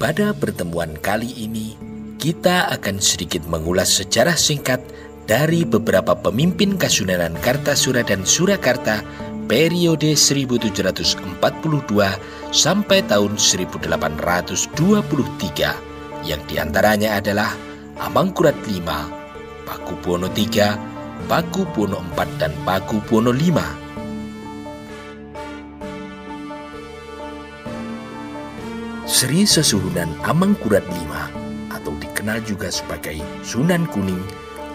Pada pertemuan kali ini, kita akan sedikit mengulas sejarah singkat dari beberapa pemimpin Kasunanan Kartasura dan Surakarta periode 1742 sampai tahun 1823, yang diantaranya adalah Amangkurat V, Pakubuwono III, Pakubuwono IV, dan Pakubuwono V. Sri Sesuhunan Amangkurat V, atau dikenal juga sebagai Sunan Kuning,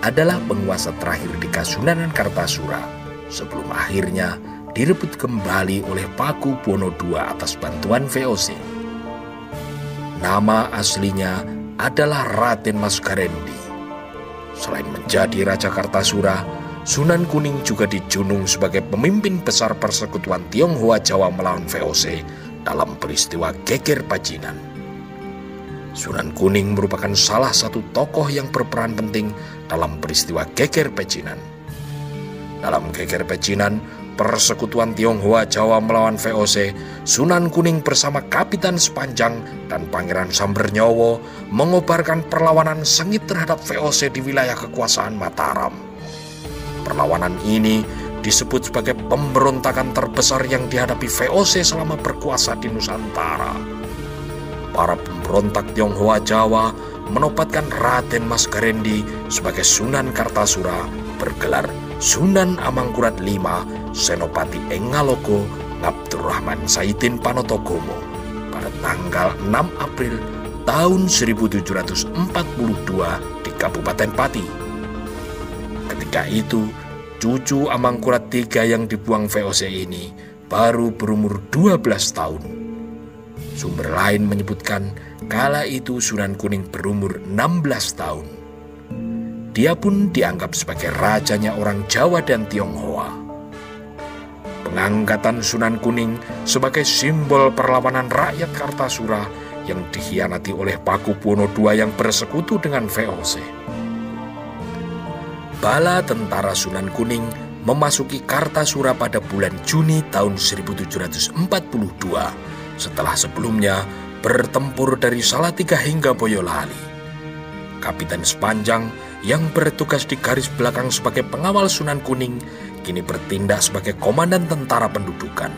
adalah penguasa terakhir di Kasunanan Kartasura sebelum akhirnya direbut kembali oleh Pakubuwono II atas bantuan VOC. Nama aslinya adalah Raden Mas Garendi. Selain menjadi Raja Kartasura, Sunan Kuning juga dijunjung sebagai pemimpin besar persekutuan Tionghoa Jawa melawan VOC dalam peristiwa Geger Pacinan. Sunan Kuning merupakan salah satu tokoh yang berperan penting dalam peristiwa Geger Pacinan. Dalam Geger Pacinan, persekutuan Tionghoa Jawa melawan VOC, Sunan Kuning bersama Kapitan Sepanjang dan Pangeran Sambernyowo mengobarkan perlawanan sengit terhadap VOC di wilayah kekuasaan Mataram. Perlawanan ini disebut sebagai pemberontakan terbesar yang dihadapi VOC selama berkuasa di Nusantara. Para pemberontak Tionghoa Jawa menempatkan Raden Mas Garendi sebagai Sunan Kartasura bergelar Sunan Amangkurat V Senopati Engaloko Ngabdurrahman Saidin Panotogomo pada tanggal 6 April tahun 1742 di Kabupaten Pati. Ketika itu, cucu Amangkurat III yang dibuang VOC ini baru berumur 12 tahun. Sumber lain menyebutkan kala itu Sunan Kuning berumur 16 tahun. Dia pun dianggap sebagai rajanya orang Jawa dan Tionghoa. Pengangkatan Sunan Kuning sebagai simbol perlawanan rakyat Kartasura yang dikhianati oleh Pakubuwono II yang bersekutu dengan VOC. Bala tentara Sunan Kuning memasuki Kartasura pada bulan Juni tahun 1742 setelah sebelumnya bertempur dari Salatiga hingga Boyolali. Kapitan Sepanjang yang bertugas di garis belakang sebagai pengawal Sunan Kuning kini bertindak sebagai komandan tentara pendudukan.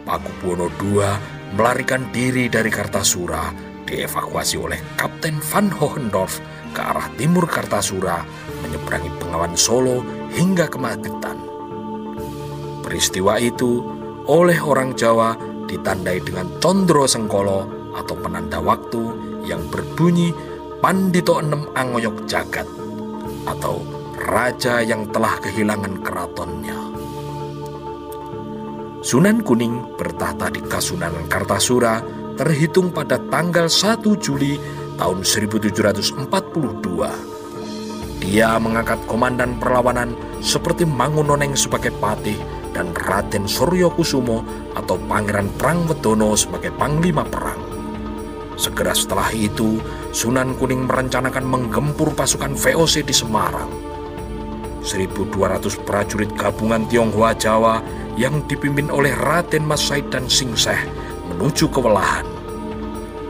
Pakubuwono II melarikan diri dari Kartasura, dievakuasi oleh Kapten Van Hohendorf ke arah timur Kartasura, menyeberangi Bengawan Solo hingga ke Magetan. Peristiwa itu oleh orang Jawa ditandai dengan Condro Sengkolo atau penanda waktu yang berbunyi Pandito Enem Angoyok Jagat atau raja yang telah kehilangan keratonnya. Sunan Kuning bertahta di Kasunanan Kartasura terhitung pada tanggal 1 Juli tahun 1742. Dia mengangkat komandan perlawanan seperti Mangunoneng sebagai patih dan Raden Suryokusumo atau Pangeran Prangwedono sebagai panglima perang. Segera setelah itu, Sunan Kuning merencanakan menggempur pasukan VOC di Semarang. 1.200 prajurit gabungan Tionghoa Jawa yang dipimpin oleh Raden Mas Said dan Singseh menuju ke Welahan.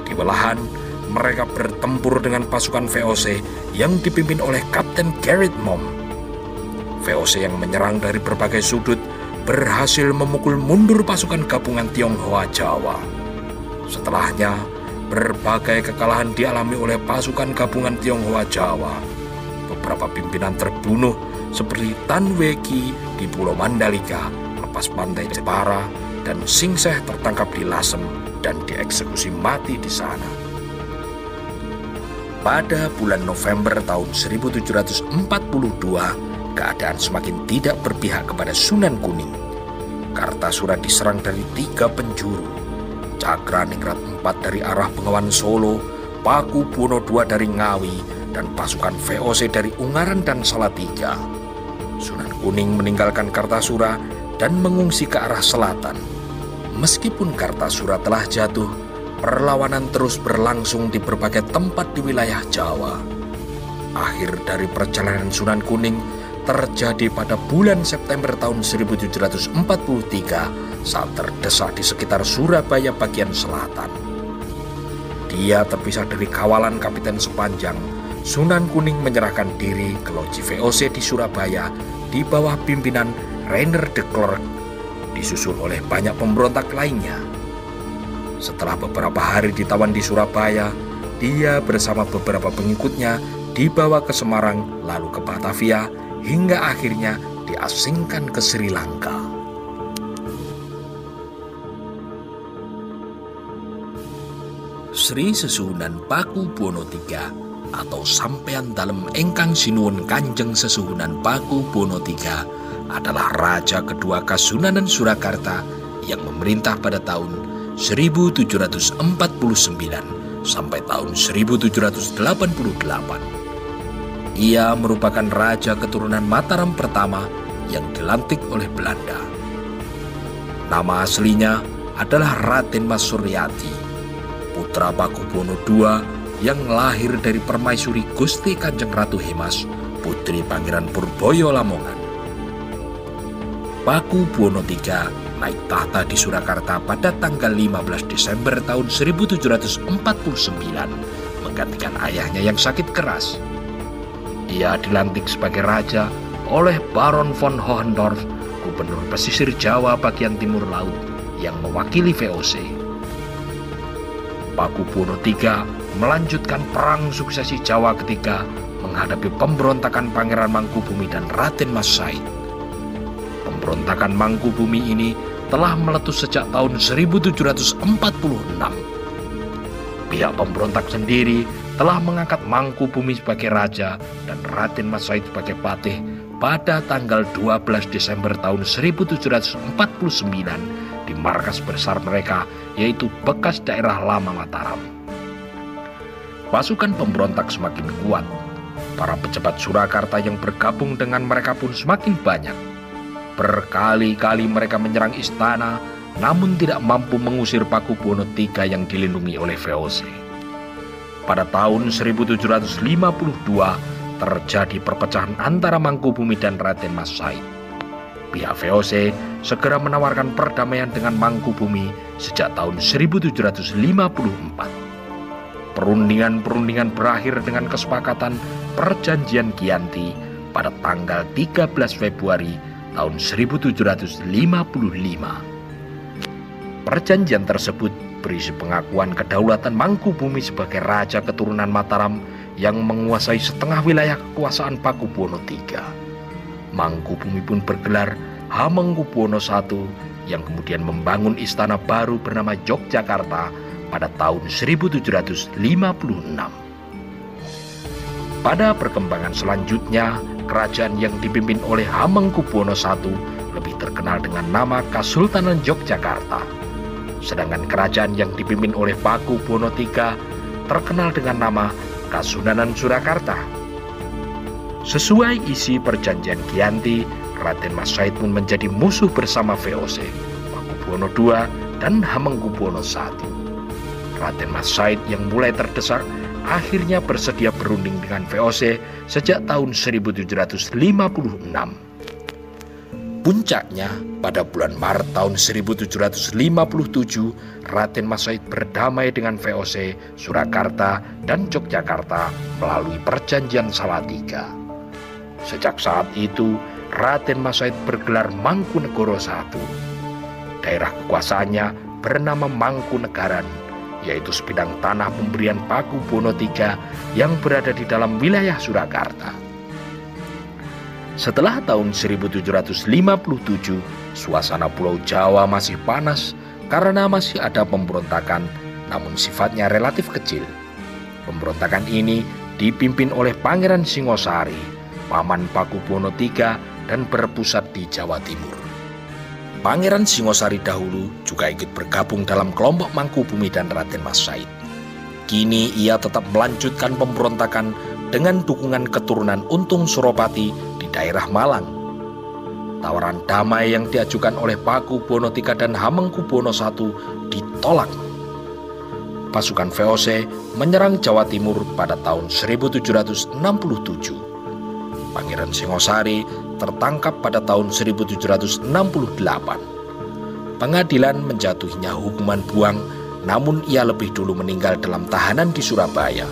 Di Welahan, mereka bertempur dengan pasukan VOC yang dipimpin oleh Kapten Gerrit Mom. VOC yang menyerang dari berbagai sudut berhasil memukul mundur pasukan gabungan Tionghoa Jawa. Setelahnya, berbagai kekalahan dialami oleh pasukan gabungan Tionghoa Jawa. Beberapa pimpinan terbunuh seperti Tan Weki di Pulau Mandalika, lepas pantai Jepara, dan Singseh tertangkap di Lasem dan dieksekusi mati di sana. Pada bulan November tahun 1742, keadaan semakin tidak berpihak kepada Sunan Kuning. Kartasura diserang dari 3 penjuru. Cakraningrat IV dari arah Bengawan Solo, Pakubuwono II dari Ngawi, dan pasukan VOC dari Ungaran dan Salatiga. Sunan Kuning meninggalkan Kartasura dan mengungsi ke arah selatan. Meskipun Kartasura telah jatuh, perlawanan terus berlangsung di berbagai tempat di wilayah Jawa. Akhir dari perjalanan Sunan Kuning terjadi pada bulan September tahun 1743 saat terdesak di sekitar Surabaya bagian selatan. dia terpisah dari kawalan Kapiten Sepanjang, Sunan Kuning menyerahkan diri ke loji VOC di Surabaya di bawah pimpinan Rainer de Klerk, disusul oleh banyak pemberontak lainnya. Setelah beberapa hari ditawan di Surabaya, dia bersama beberapa pengikutnya dibawa ke Semarang, lalu ke Batavia, hingga akhirnya diasingkan ke Sri Lanka. Sri Sesuhunan Pakubuwono III atau Sampeyan Dalem Ingkang Sinuwun Kanjeng Sesuhunan Pakubuwono III adalah raja kedua Kasunanan Surakarta yang memerintah pada tahun 1749 sampai tahun 1788. Ia merupakan raja keturunan Mataram pertama yang dilantik oleh Belanda. Nama aslinya adalah Raden Mas Suryati, putra Pakubuwono II yang lahir dari permaisuri Gusti Kanjeng Ratu Hemas, putri Pangeran Purboyo Lamongan. Pakubuwono III naik tahta di Surakarta pada tanggal 15 Desember tahun 1749, menggantikan ayahnya yang sakit keras. Ia dilantik sebagai raja oleh Baron von Hohendorf, gubernur pesisir Jawa bagian timur laut yang mewakili VOC. Pakubuwono III melanjutkan perang suksesi Jawa ketiga menghadapi pemberontakan Pangeran Mangkubumi dan Raden Mas Said. Pemberontakan Mangkubumi ini telah meletus sejak tahun 1746. Pihak pemberontak sendiri telah mengangkat Mangkubumi sebagai raja dan Raden Mas Said sebagai patih pada tanggal 12 Desember tahun 1749 di markas besar mereka, yaitu bekas daerah lama Mataram. Pasukan pemberontak semakin kuat. Para pejabat Surakarta yang bergabung dengan mereka pun semakin banyak. Berkali-kali mereka menyerang istana, namun tidak mampu mengusir Pakubuwono III yang dilindungi oleh VOC. Pada tahun 1752 terjadi perpecahan antara Mangkubumi dan Raden Mas Said. Pihak VOC segera menawarkan perdamaian dengan Mangkubumi sejak tahun 1754. Perundingan-perundingan berakhir dengan kesepakatan Perjanjian Giyanti pada tanggal 13 Februari tahun 1755. Perjanjian tersebut berisi pengakuan kedaulatan Mangkubumi sebagai raja keturunan Mataram yang menguasai setengah wilayah kekuasaan Pakubuwono III. Mangkubumi pun bergelar Hamengkubuwono I yang kemudian membangun istana baru bernama Yogyakarta pada tahun 1756. Pada perkembangan selanjutnya, kerajaan yang dipimpin oleh Hamengkubuwono I lebih terkenal dengan nama Kasultanan Yogyakarta. Sedangkan kerajaan yang dipimpin oleh Pakubuwono III terkenal dengan nama Kasunanan Surakarta. Sesuai isi Perjanjian Giyanti, Raden Mas Said pun menjadi musuh bersama VOC, Pakubuwono II, dan Hamengkubuwono I. Raden Mas Said yang mulai terdesak akhirnya bersedia berunding dengan VOC sejak tahun 1756. Puncaknya, pada bulan Maret tahun 1757, Raden Mas Said berdamai dengan VOC, Surakarta, dan Yogyakarta melalui Perjanjian Salatiga. Sejak saat itu, Raden Mas Said bergelar Mangkunegoro I. Daerah kekuasaannya bernama Mangkunegaran, yaitu sebidang tanah pemberian Pakubuwono III yang berada di dalam wilayah Surakarta. Setelah tahun 1757, suasana Pulau Jawa masih panas karena masih ada pemberontakan, namun sifatnya relatif kecil. Pemberontakan ini dipimpin oleh Pangeran Singosari, paman Pakubuwono III, dan berpusat di Jawa Timur. Pangeran Singosari dahulu juga ikut bergabung dalam kelompok Mangkubumi dan Raden Mas Said. Kini ia tetap melanjutkan pemberontakan dengan dukungan keturunan Untung Suropati di daerah Malang. Tawaran damai yang diajukan oleh Pakubuwono III dan Hamengkubuwono I ditolak. Pasukan VOC menyerang Jawa Timur pada tahun 1767. Pangeran Singosari tertangkap pada tahun 1768. Pengadilan menjatuhinya hukuman buang namun ia lebih dulu meninggal dalam tahanan di Surabaya.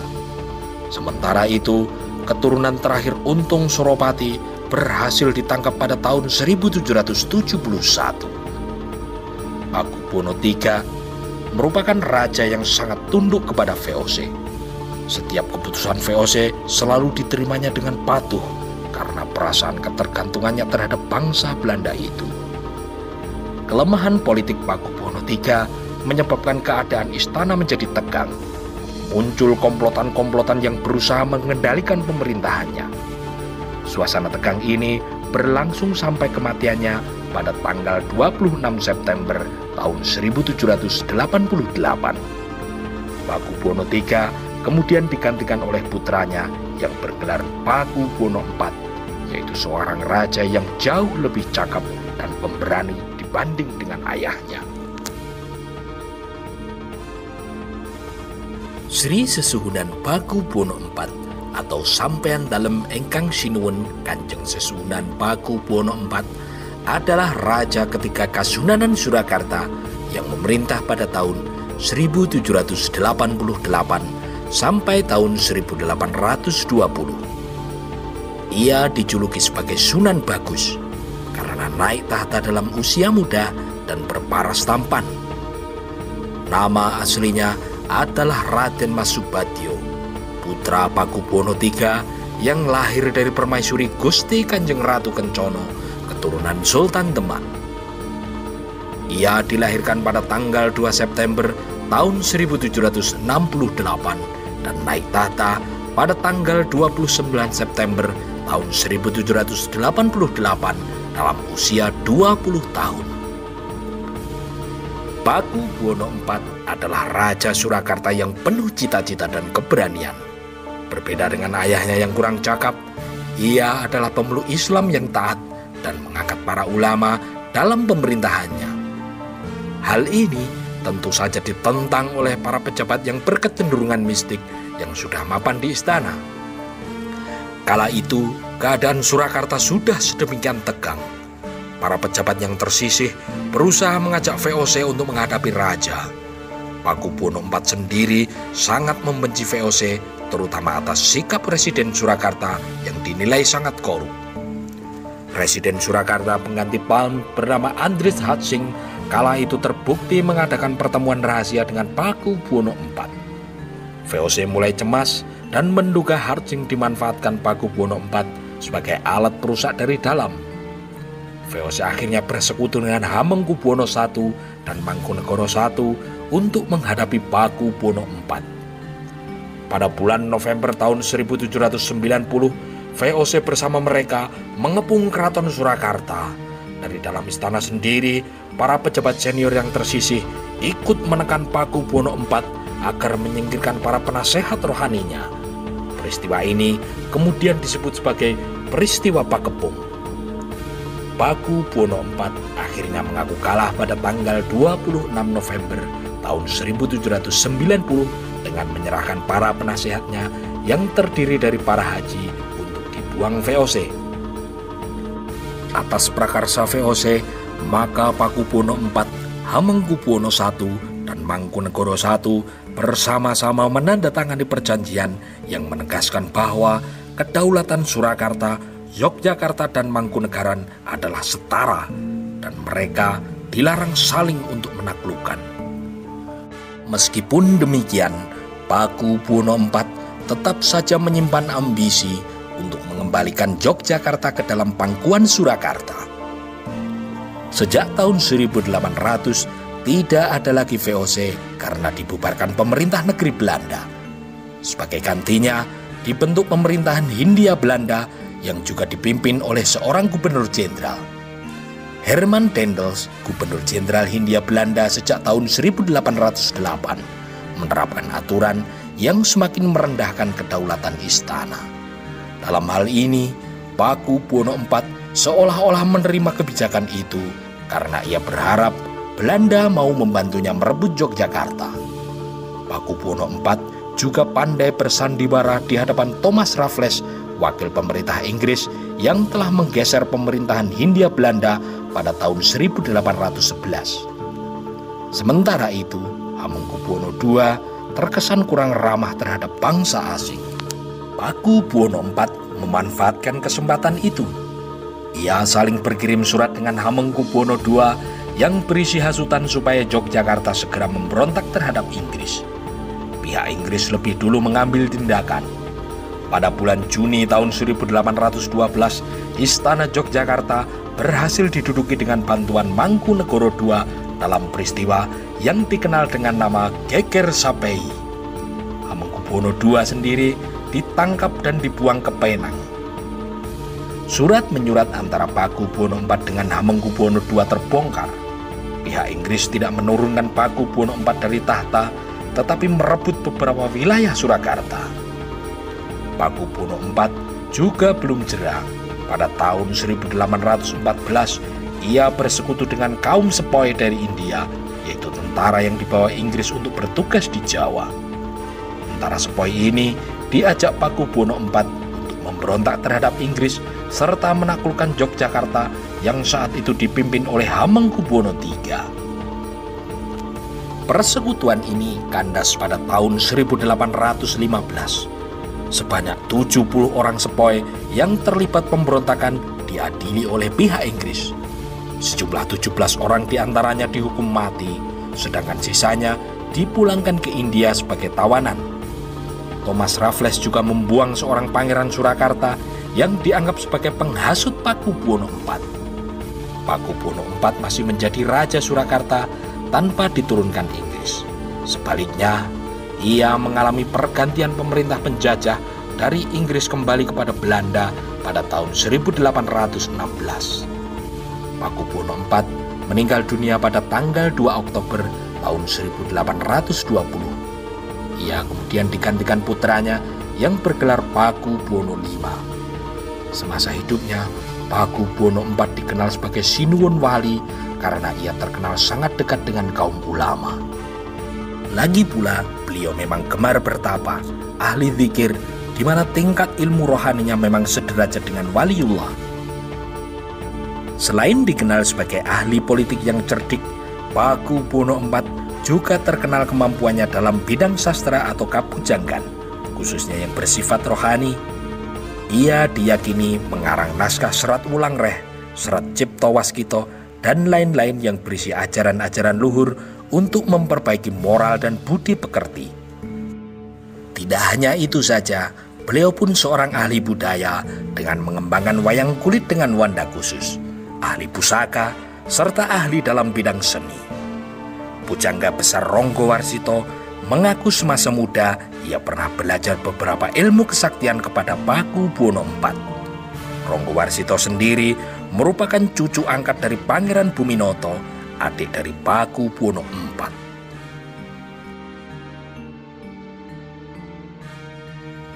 Sementara itu, keturunan terakhir Untung Suropati berhasil ditangkap pada tahun 1771. Pakubuwono III merupakan raja yang sangat tunduk kepada VOC. Setiap keputusan VOC selalu diterimanya dengan patuh karena perasaan ketergantungannya terhadap bangsa Belanda itu. Kelemahan politik Pakubuwono III menyebabkan keadaan istana menjadi tegang. Muncul komplotan-komplotan yang berusaha mengendalikan pemerintahannya. Suasana tegang ini berlangsung sampai kematiannya pada tanggal 26 September tahun 1788. Pakubuwono III kemudian digantikan oleh putranya yang bergelar Pakubuwono IV, yaitu seorang raja yang jauh lebih cakap dan pemberani dibanding dengan ayahnya. Sri Sesuhunan Pakubuwono IV atau Sampeyan Dalem Engkang Sinuwun Kanjeng Sesuhunan Pakubuwono IV adalah raja ketika Kasunanan Surakarta yang memerintah pada tahun 1788 sampai tahun 1820. Ia dijuluki sebagai Sunan Bagus karena naik tahta dalam usia muda dan berparas tampan. Nama aslinya adalah Raden Mas Subadyo, putra Pakubuwono III yang lahir dari permaisuri Gusti Kanjeng Ratu Kencono, keturunan Sultan Demak. Ia dilahirkan pada tanggal 2 September tahun 1768 dan naik tahta pada tanggal 29 September tahun 1788 dalam usia 20 tahun. Pakubuwono IV adalah Raja Surakarta yang penuh cita-cita dan keberanian. Berbeda dengan ayahnya yang kurang cakap, ia adalah pemeluk Islam yang taat dan mengangkat para ulama dalam pemerintahannya. Hal ini tentu saja ditentang oleh para pejabat yang berkecenderungan mistik yang sudah mapan di istana. Kala itu, keadaan Surakarta sudah sedemikian tegang. Para pejabat yang tersisih berusaha mengajak VOC untuk menghadapi raja. Pakubuwono IV sendiri sangat membenci VOC, terutama atas sikap Residen Surakarta yang dinilai sangat korup. Residen Surakarta pengganti Palm bernama Andries Hatsing kala itu terbukti mengadakan pertemuan rahasia dengan Pakubuwono IV. VOC mulai cemas dan menduga Hatsing dimanfaatkan Pakubuwono IV sebagai alat perusak dari dalam. VOC akhirnya bersekutu dengan Hamengkubuwono I dan Mangkunegoro I untuk menghadapi Pakubuwono IV. Pada bulan November tahun 1790, VOC bersama mereka mengepung Keraton Surakarta. Dari dalam istana sendiri, para pejabat senior yang tersisih ikut menekan Pakubuwono IV agar menyingkirkan para penasehat rohaninya. Peristiwa ini kemudian disebut sebagai peristiwa Pakepung. Pakubuwono IV akhirnya mengaku kalah pada tanggal 26 November tahun 1790 dengan menyerahkan para penasehatnya yang terdiri dari para haji untuk dibuang VOC. Atas prakarsa VOC, maka Pakubuwono IV, Hamengkubuwono I, dan Mangkunegoro I bersama-sama menandatangani perjanjian yang menegaskan bahwa kedaulatan Surakarta, Yogyakarta, dan Mangkunegaran adalah setara dan mereka dilarang saling untuk menaklukkan. Meskipun demikian, Pakubuwono IV tetap saja menyimpan ambisi untuk mengembalikan Yogyakarta ke dalam pangkuan Surakarta. Sejak tahun 1800, tidak ada lagi VOC karena dibubarkan pemerintah negeri Belanda. Sebagai gantinya, dibentuk pemerintahan Hindia Belanda yang juga dipimpin oleh seorang gubernur jenderal. Herman Daendels, gubernur jenderal Hindia Belanda sejak tahun 1808, menerapkan aturan yang semakin merendahkan kedaulatan istana. Dalam hal ini, Pakubuwono IV seolah-olah menerima kebijakan itu karena ia berharap Belanda mau membantunya merebut Yogyakarta. Pakubuwono IV juga pandai bersandiwara di hadapan Thomas Raffles, wakil pemerintah Inggris yang telah menggeser pemerintahan Hindia Belanda pada tahun 1811. Sementara itu, Hamengkubuwono II terkesan kurang ramah terhadap bangsa asing. Pakubuwono IV memanfaatkan kesempatan itu. Ia saling berkirim surat dengan Hamengkubuwono II yang berisi hasutan supaya Yogyakarta segera memberontak terhadap Inggris. Pihak Inggris lebih dulu mengambil tindakan. Pada bulan Juni tahun 1812, Istana Yogyakarta berhasil diduduki dengan bantuan Mangkunegoro II dalam peristiwa yang dikenal dengan nama Geger Sapei. Hamengkubuwono II sendiri ditangkap dan dibuang ke Penang. Surat menyurat antara Pakubuwono IV dengan Hamengkubuwono II terbongkar. Pihak Inggris tidak menurunkan Pakubuwono IV dari tahta, tetapi merebut beberapa wilayah Surakarta. Pakubuwono IV juga belum jera. Pada tahun 1814, ia bersekutu dengan kaum sepoi dari India, yaitu tentara yang dibawa Inggris untuk bertugas di Jawa. Tentara sepoi ini diajak Pakubuwono IV untuk memberontak terhadap Inggris serta menaklukkan Yogyakarta yang saat itu dipimpin oleh Hamengkubuwono III. Persekutuan ini kandas pada tahun 1815. Sebanyak 70 orang sepoi yang terlibat pemberontakan diadili oleh pihak Inggris. Sejumlah 17 orang diantaranya dihukum mati, sedangkan sisanya dipulangkan ke India sebagai tawanan. Thomas Raffles juga membuang seorang pangeran Surakarta yang dianggap sebagai penghasut Pakubuwono IV. Pakubuwono IV masih menjadi Raja Surakarta tanpa diturunkan Inggris. Sebaliknya, ia mengalami pergantian pemerintah penjajah dari Inggris kembali kepada Belanda pada tahun 1816. Pakubuwono IV meninggal dunia pada tanggal 2 Oktober tahun 1820. Ia kemudian digantikan putranya yang bergelar Pakubuwono V. Semasa hidupnya, Pakubuwono IV dikenal sebagai Sinuwun Wali karena ia terkenal sangat dekat dengan kaum ulama. Lagi pula, beliau memang gemar bertapa, ahli zikir, di mana tingkat ilmu rohaninya memang sederajat dengan waliullah. Selain dikenal sebagai ahli politik yang cerdik, Pakubuwono IV juga terkenal kemampuannya dalam bidang sastra atau kabujanggan, khususnya yang bersifat rohani. Ia diyakini mengarang naskah Serat Wulangreh, Serat Cipto Waskito, dan lain-lain yang berisi ajaran-ajaran luhur untuk memperbaiki moral dan budi pekerti. Tidak hanya itu saja, beliau pun seorang ahli budaya dengan mengembangkan wayang kulit dengan wanda khusus, ahli pusaka, serta ahli dalam bidang seni. Pujangga besar Ronggo Warsito mengaku semasa muda ia pernah belajar beberapa ilmu kesaktian kepada Pakubuwono IV. Ronggo Warsito sendiri merupakan cucu angkat dari Pangeran Buminoto, adik dari Pakubuwono IV.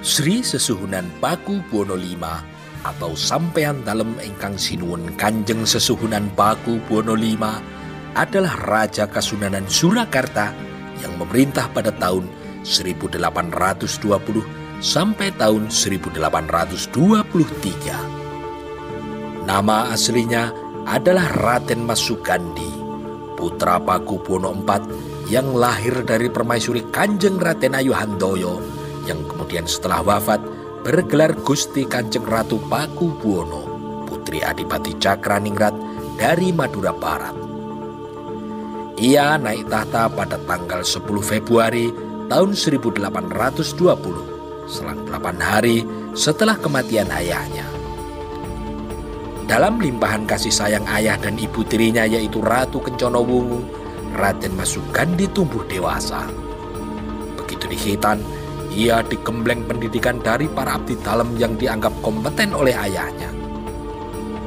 Sri Sesuhunan Pakubuwono V atau Sampeyan Dalem Ingkang Sinuwun Kanjeng Sesuhunan Pakubuwono V adalah Raja Kasunanan Surakarta yang memerintah pada tahun 1820 sampai tahun 1823. Nama aslinya adalah Raden Mas Sugandi, putra Pakubuwono IV yang lahir dari permaisuri Kanjeng Raden Ayu Handoyo yang kemudian setelah wafat bergelar Gusti Kanjeng Ratu Pakubuwono, putri Adipati Cakraningrat dari Madura Barat. Ia naik tahta pada tanggal 10 Februari tahun 1820, selang 8 hari setelah kematian ayahnya. Dalam limpahan kasih sayang ayah dan ibu tirinya yaitu Ratu Kencana Wungu, Raden Mas Sugandi tumbuh dewasa. Begitu di Khitan, ia digembleng pendidikan dari para abdi dalem yang dianggap kompeten oleh ayahnya.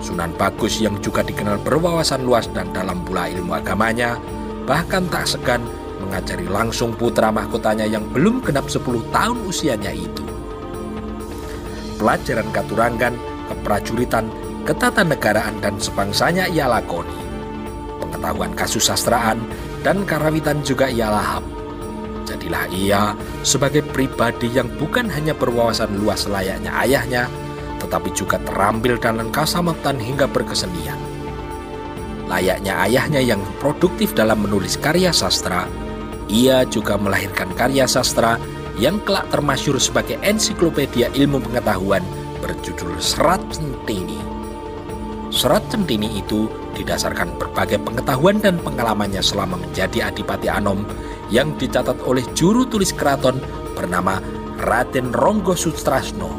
Sunan Bagus yang juga dikenal berwawasan luas dan dalam pula ilmu agamanya, bahkan tak segan mengajari langsung putra mahkotanya yang belum genap 10 tahun usianya itu. Pelajaran katurangan, keprajuritan, ketatanegaraan dan sebangsanya ia lakoni. Pengetahuan kasusastraan dan karawitan juga ia lahap. Jadilah ia sebagai pribadi yang bukan hanya berwawasan luas layaknya ayahnya, tetapi juga terampil dalam kasamatan hingga berkesenian. Layaknya ayahnya yang produktif dalam menulis karya sastra, Ia juga melahirkan karya sastra yang kelak termasyhur sebagai ensiklopedia ilmu pengetahuan berjudul Serat Centini. Serat Centini itu didasarkan berbagai pengetahuan dan pengalamannya selama menjadi Adipati Anom yang dicatat oleh juru tulis keraton bernama Raden Ronggo Sutrasno.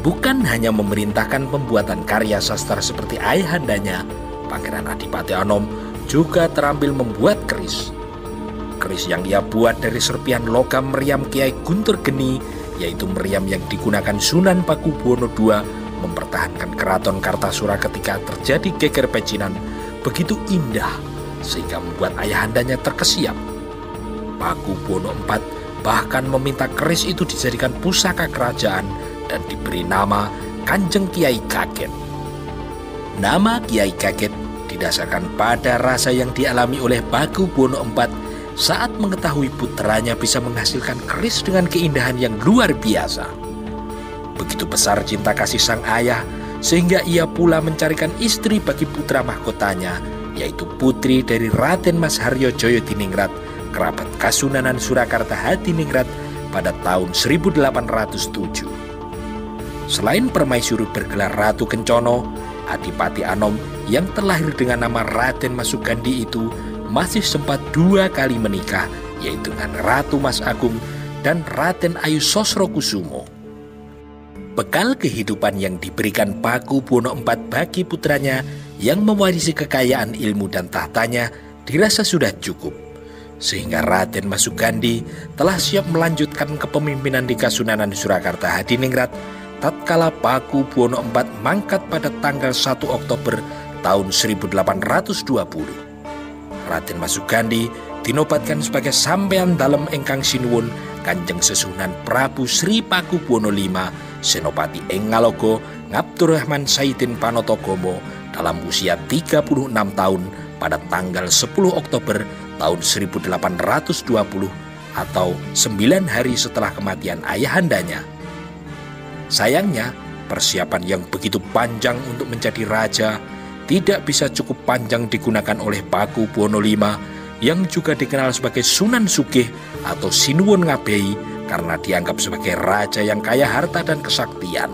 Bukan hanya memerintahkan pembuatan karya sastra seperti ayahandanya, Pangeran Adipati Anom juga terampil membuat keris. Keris yang ia buat dari serpihan logam meriam Kiai Guntur Geni, yaitu meriam yang digunakan Sunan Pakubuwono II mempertahankan keraton Kartasura ketika terjadi geger pecinan, begitu indah sehingga membuat ayahandanya terkesiap. Pakubuwono IV bahkan meminta keris itu dijadikan pusaka kerajaan dan diberi nama Kanjeng Kiai Kaget. Nama Kiai Kaget didasarkan pada rasa yang dialami oleh Pakubuwono IV saat mengetahui putranya bisa menghasilkan keris dengan keindahan yang luar biasa. Begitu besar cinta kasih sang ayah, sehingga ia pula mencarikan istri bagi putra mahkotanya, yaitu putri dari Raden Mas Haryo Joyodiningrat, kerabat Kasunanan Surakarta Hadiningrat pada tahun 1807. Selain permaisuri bergelar Ratu Kencono, Adipati Anom yang terlahir dengan nama Raden Mas Sugandi itu masih sempat 2 kali menikah, yaitu dengan Ratu Mas Agung dan Raden Ayu Sosrokusumo. Bekal kehidupan yang diberikan Pakubuwono IV bagi putranya yang mewarisi kekayaan ilmu dan tahtanya dirasa sudah cukup, sehingga Raden Mas Sugandi telah siap melanjutkan kepemimpinan di Kasunanan Surakarta Hadiningrat tatkala Pakubuwono IV mangkat pada tanggal 1 Oktober tahun 1820. Raden Mas Sugandi dinobatkan sebagai sampean dalem ingkang sinuwun Kanjeng Sesunan Prabu Sri Pakubuwono V Senopati ing Ngalogo Ngabdurrahman Saidin Panotogomo dalam usia 36 tahun pada tanggal 10 Oktober tahun 1820 atau 9 hari setelah kematian ayahandanya. Sayangnya, persiapan yang begitu panjang untuk menjadi raja tidak bisa cukup panjang digunakan oleh Pakubuwono V yang juga dikenal sebagai Sunan Sugih atau Sinuwun Ngabei karena dianggap sebagai raja yang kaya harta dan kesaktian.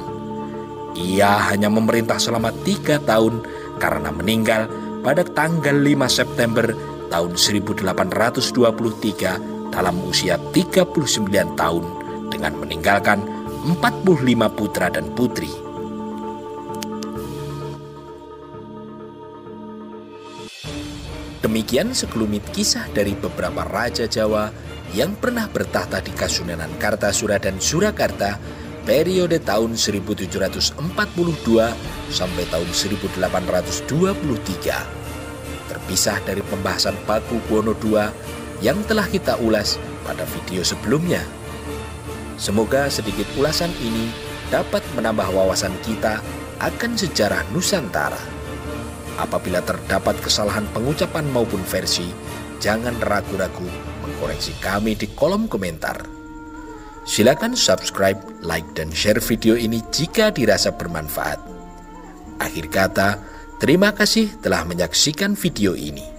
Ia hanya memerintah selama 3 tahun karena meninggal pada tanggal 5 September tahun 1823 dalam usia 39 tahun dengan meninggalkan 45 putra dan putri. Demikian sekelumit kisah dari beberapa raja Jawa yang pernah bertahta di Kasunanan Kartasura dan Surakarta periode tahun 1742 sampai tahun 1823. Terpisah dari pembahasan Pakubuwono II yang telah kita ulas pada video sebelumnya. Semoga sedikit ulasan ini dapat menambah wawasan kita akan sejarah Nusantara. Apabila terdapat kesalahan pengucapan maupun versi, jangan ragu-ragu mengkoreksi kami di kolom komentar. Silakan subscribe, like, dan share video ini jika dirasa bermanfaat. Akhir kata, terima kasih telah menyaksikan video ini.